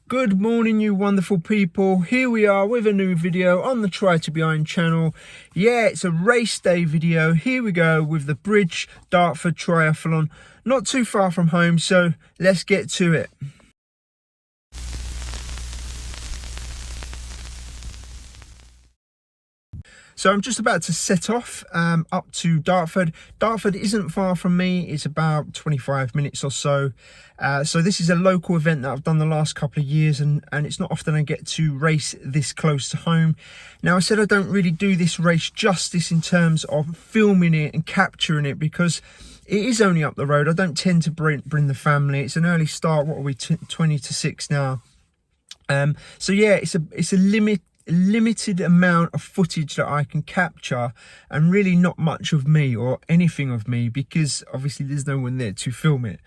Good morning, you wonderful people. Here we are with a new video on the Try to Be Iron channel. Yeah, it's a race day video. Here we go with the Bridge Dartford Triathlon. Not too far from home, so let's get to it. So I'm just about to set off up to Dartford. Dartford isn't far from me. It's about 25 minutes or so. So this is a local event that I've done the last couple of years, and it's not often I get to race this close to home. Now, I said I don't really do this race justice in terms of filming it and capturing it because it is only up the road. I don't tend to bring the family. It's an early start. What are we, 20 to 6 now? So yeah, it's a limited amount of footage that I can capture, and really not much of me or anything of me because obviously there's no one there to film it.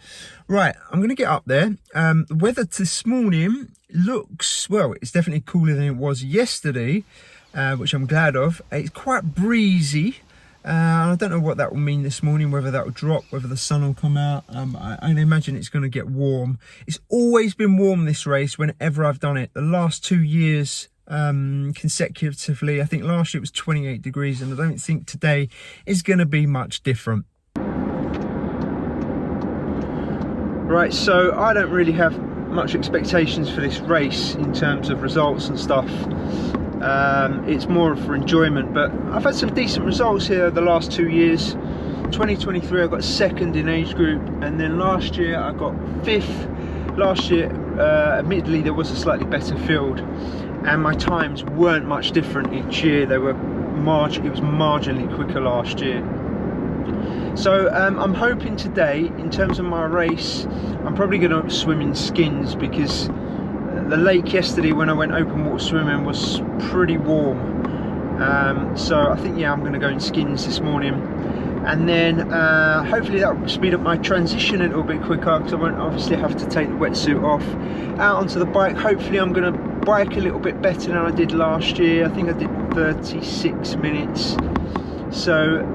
Right, I'm going to get up there. The weather this morning looks, well, it's definitely cooler than it was yesterday, which I'm glad of. It's quite breezy. I don't know what that will mean this morning, whether that will drop, whether the sun will come out. I imagine it's going to get warm. It's always been warm this race whenever I've done it. The last 2 years consecutively, I think last year it was 28 degrees, and I don't think today is going to be much different. Right, so I don't really have much expectations for this race in terms of results and stuff. It's more for enjoyment, but I've had some decent results here the last 2 years. 2023 I got second in age group, and then last year I got fifth. Last year admittedly there was a slightly better field, and my times weren't much different each year. They were it was marginally quicker last year. So I'm hoping today, in terms of my race, I'm probably going to swim in skins because the lake yesterday when I went open water swimming was pretty warm. So I think, yeah, I'm going to go in skins this morning, and then hopefully that will speed up my transition a little bit quicker because I won't obviously have to take the wetsuit off. Out onto the bike, hopefully I'm going to bike a little bit better than I did last year. I think I did 36 minutes. So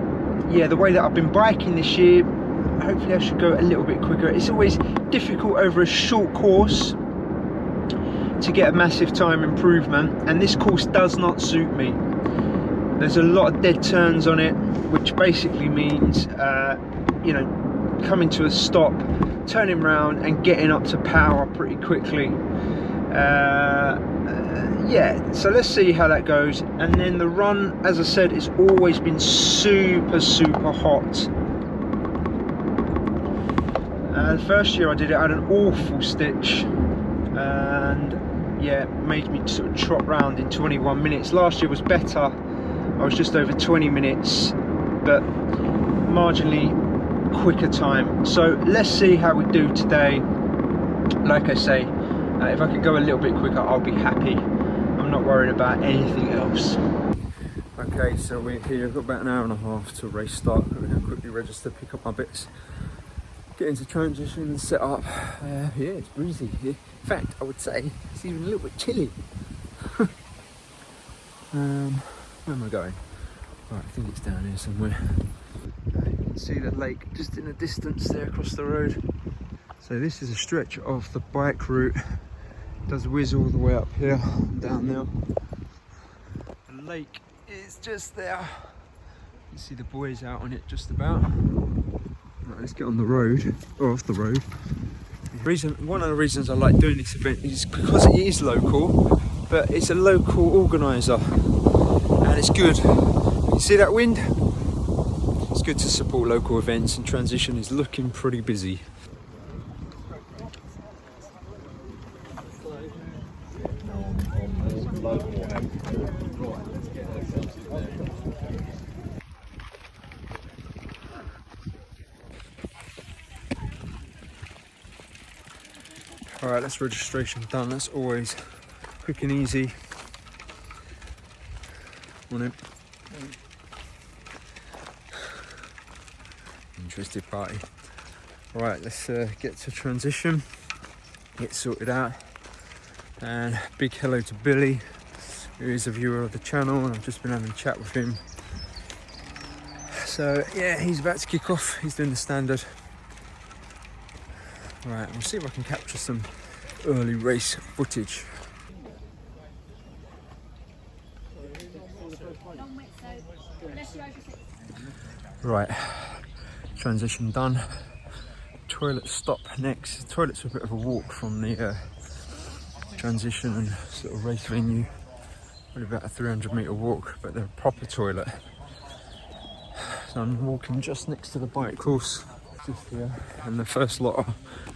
yeah, the way that I've been biking this year, hopefully I should go a little bit quicker. It's always difficult over a short course to get a massive time improvement, and this course does not suit me. There's a lot of dead turns on it, which basically means you know, coming to a stop, turning around and getting up to power pretty quickly. Yeah, so let's see how that goes. And then the run, as I said, it's always been super hot. The first year I did it, I had an awful stitch, and yeah, it made me sort of trot round in 21 minutes. Last year was better. I was just over 20 minutes, but marginally quicker time. So let's see how we do today. Like I say, if I could go a little bit quicker, I'll be happy. I'm not worried about anything else. Okay, so we're here. I've got about an hour and a half till race start. I'm going to quickly register, pick up my bits, get into transition and set up. Yeah, it's breezy here. In fact, I would say it's even a little bit chilly. Where am I going? Right, I think it's down here somewhere. You can see the lake just in the distance there across the road. So this is a stretch of the bike route. It does whiz all the way up here and down there. The lake is just there. You can see the boys out on it just about. Right, let's get on the road, or off the road. One of the reasons I like doing this event is because it is local, but it's a local organiser, and it's good. You see that wind? It's good to support local events, and transition is looking pretty busy. Alright, that's registration done. That's always quick and easy. On it. Interested party. Right, let's get to transition, get sorted out, and big hello to Billy, who is a viewer of the channel, and I've just been having a chat with him. So yeah, he's about to kick off. He's doing the standard. Right, we'll see if I can capture some early race footage. Right, transition done. Toilet stop next. The toilet's a bit of a walk from the transition and sort of race venue. Probably about a 300-metre walk, but they're a proper toilet. So I'm walking just next to the bike course, just here, and the first lot are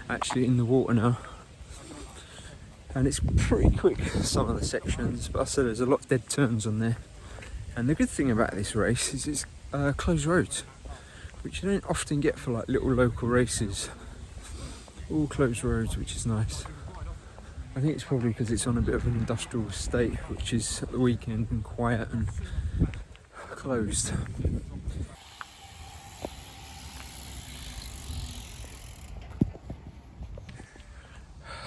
actually in the water now. And it's pretty quick, some of the sections, but I said there's a lot of dead turns on there. And the good thing about this race is it's closed roads, which you don't often get for like little local races. All closed roads, which is nice. I think it's probably because it's on a bit of an industrial estate, which is at the weekend and quiet and closed.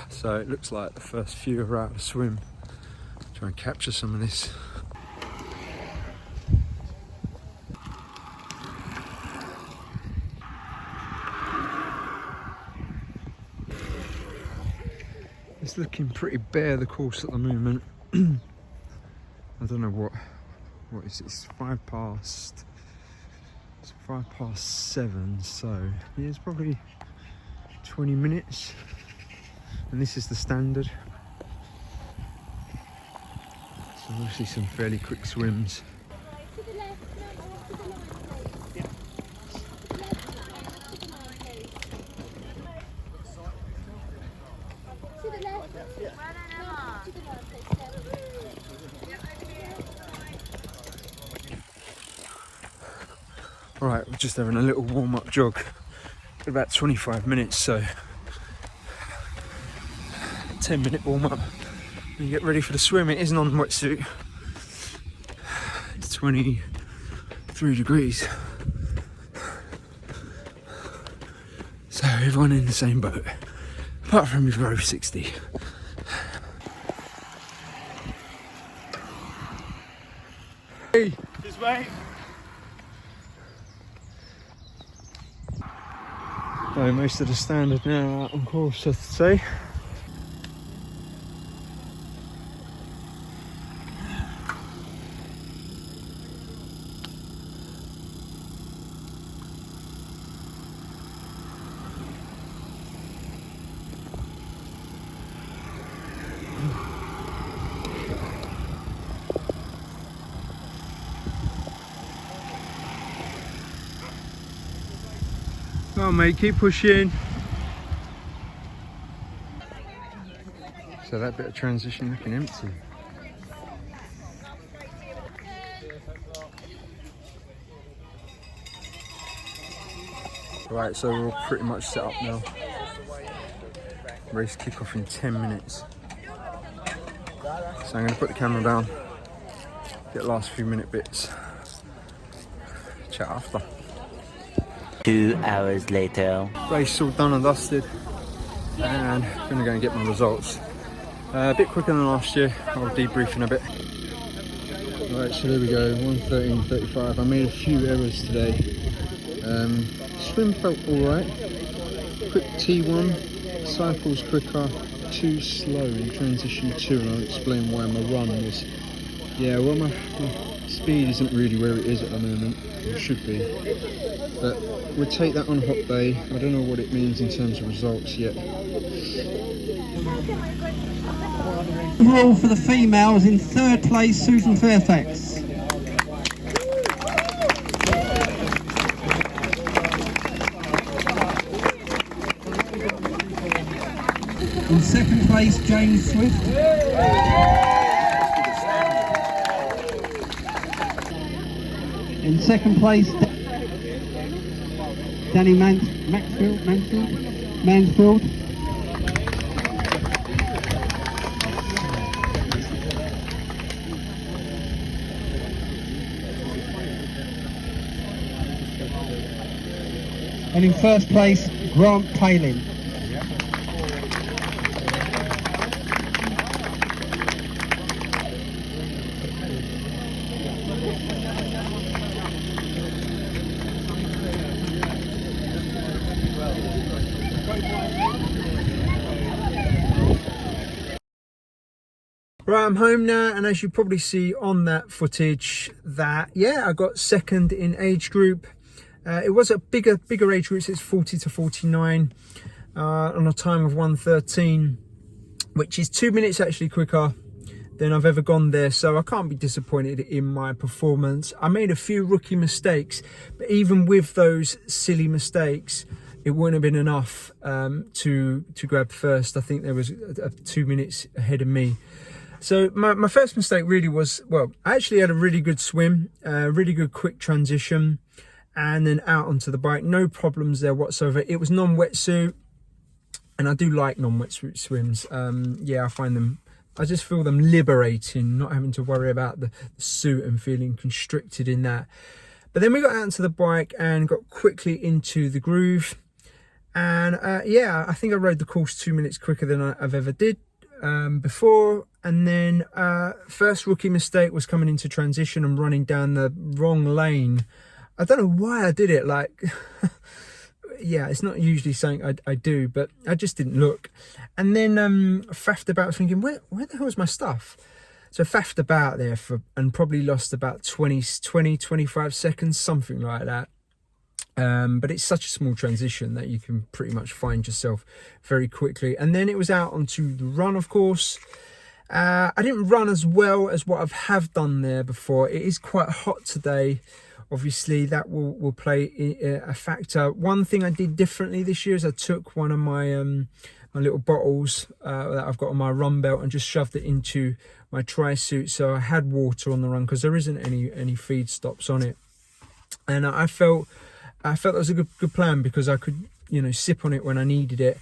So it looks like the first few are out to swim. Try and capture some of this. It's looking pretty bare, the course at the moment. I don't know what is it? It's 7, so yeah, it's probably 20 minutes. And this is the standard. So obviously some fairly quick swims. Right, we're just having a little warm-up jog. About 25 minutes, so 10-minute warm-up and get ready for the swim. It isn't on wetsuit. It's 23 degrees. So everyone in the same boat, apart from me over 60. Hey! This way! So most of the standard now out on course, I'd say. Come on mate, keep pushing. So that bit of transition looking empty. Right, so we're all pretty much set up now. Race kick-off in 10 minutes. So I'm going to put the camera down, get the last few minute bits, chat after. 2 hours later. Race all done and dusted, and I'm going to go and get my results. A bit quicker than last year. I'll debrief in a bit. Right, so there we go, 1:13:35. I made a few errors today. Swim felt alright. Quick T1, cycles quicker, too slow in transition 2, and I'll explain why my run was. Yeah, well, my speed isn't really where it is at the moment. It should be. But we'll take that on a hot day. I don't know what it means in terms of results yet. Overall for the females, in 3rd place, Susan Fairfax. In 2nd place, James Swift. In 2nd place, Danny Mansfield. And in 1st place, Grant Palin. Right, I'm home now, and as you probably see on that footage, that yeah, I got second in age group. It was a bigger age group, so it's 40 to 49 on a time of 1:13, which is 2 minutes actually quicker than I've ever gone there, so I can't be disappointed in my performance. I made a few rookie mistakes, but even with those silly mistakes, it wouldn't have been enough to grab first. I think there was 2 minutes ahead of me. So my first mistake really was, well, I actually had a really good swim, really good quick transition, and then out onto the bike. No problems there whatsoever. It was non-wetsuit, and I do like non-wetsuit swims. Yeah, I just feel them liberating, not having to worry about the suit and feeling constricted in that. But then we got out onto the bike and got quickly into the groove. And yeah, I think I rode the course 2 minutes quicker than I've ever did before. And then first rookie mistake was coming into transition and running down the wrong lane. I don't know why I did it, like yeah, it's not usually something I do, but I just didn't look. And then faffed about thinking, where the hell is my stuff? So faffed about there and probably lost about 25 seconds, something like that. But it's such a small transition that you can pretty much find yourself very quickly. And then it was out onto the run, of course. I didn't run as well as what I have done there before. It is quite hot today. Obviously, that will play a factor. One thing I did differently this year is I took one of my my little bottles that I've got on my run belt and just shoved it into my tri suit, so I had water on the run because there isn't any feed stops on it. And I felt that was a good plan because I could, you know, sip on it when I needed it.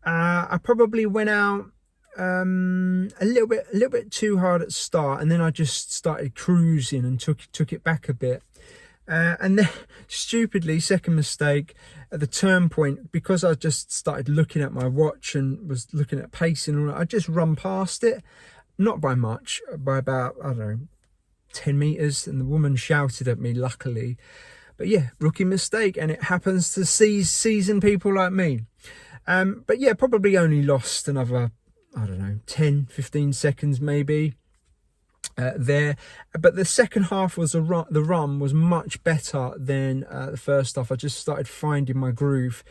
I probably went out a little bit too hard at the start, and then I just started cruising and took it back a bit. And then stupidly, second mistake, at the turn point, because I just started looking at my watch and was looking at pacing and all that, I just run past it, not by much, by about, I don't know, 10 meters, and the woman shouted at me, luckily. But yeah, rookie mistake, and it happens to seasoned people like me. But yeah, probably only lost another, I don't know, 10, 15 seconds maybe. There, but the second half was the run was much better than the first half. I just started finding my groove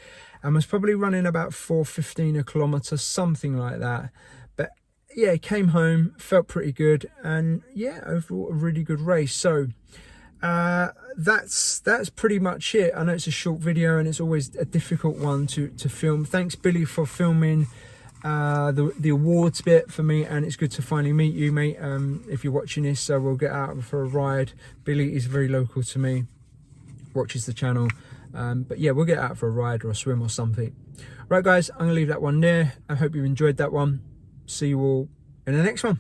and was probably running about 4:15 a kilometre, something like that. But yeah, came home, felt pretty good, and yeah, overall a really good race. So that's pretty much it. I know it's a short video and it's always a difficult one to film. Thanks Billy for filming the awards bit for me, and it's good to finally meet you, mate. If you're watching this, so we'll get out for a ride. Billy is very local to me, watches the channel, but yeah, we'll get out for a ride or a swim or something. Right guys, I'm gonna leave that one there. I hope you enjoyed that one. See you all in the next one.